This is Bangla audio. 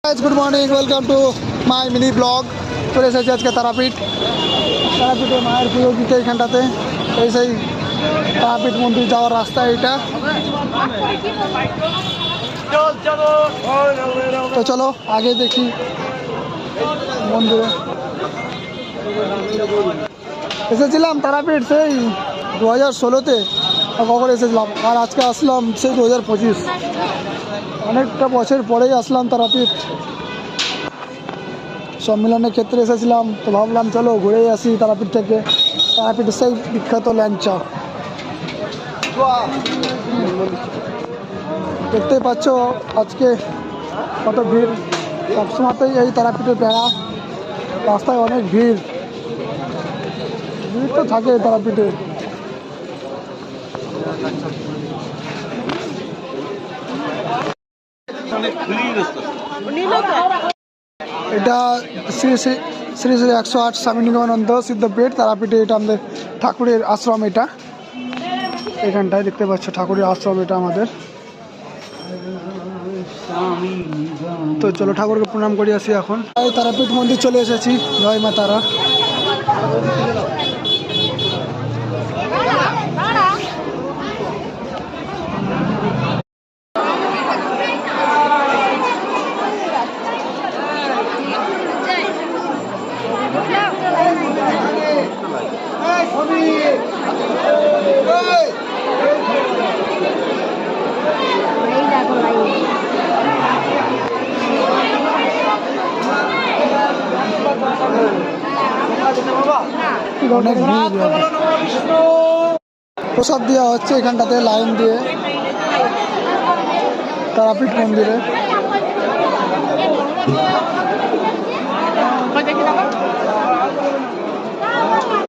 Good morning welcome to my mini vlog চলে এসেছি আজকে তারাপীঠে মায়ের পুজো দিতে এইখানটাতে এই সেই তারাপীঠ মন্দির যাওয়ার রাস্তা এইটা। তো চলো আগে দেখি মন্দিরে। এসেছিলাম তারাপীঠ সেই 2016-তে কখন এসেছিলাম, আর আজকে আসলাম সেই 2025, অনেকটা বছর পরেই আসলাম তারাপীঠ। সম্মেলনের ক্ষেত্রে এসেছিলাম, তো ভাবলাম চলো ঘুরেই আসি তারাপীঠ থেকে। তারাপীঠের সেই বিখ্যাত ল্যাংচা দেখতেই পাচ্ছ আজকে কত ভিড়। সবসময়তেই এই তারাপীঠের বেড়া রাস্তায় অনেক ভিড় তো থাকে তারাপীঠে। এটা শ্রী শ্রী শ্রী শ্রী 108 স্বামী নিগমানন্দ সিদ্ধপীঠ তারাপীঠে। এটা আমাদের ঠাকুরের আশ্রম, এটা এখানটায় দেখতে পাচ্ছ ঠাকুরের আশ্রম এটা আমাদের। তো চলো ঠাকুরকে প্রণাম করি আসি এখন। এই তারাপীঠ মন্দির চলে এসেছি, জয় মা তারা। প্রসাদ দেওয়া হচ্ছে এখানটাতে লাইন দিয়ে তারাপীঠ মন্দিরে।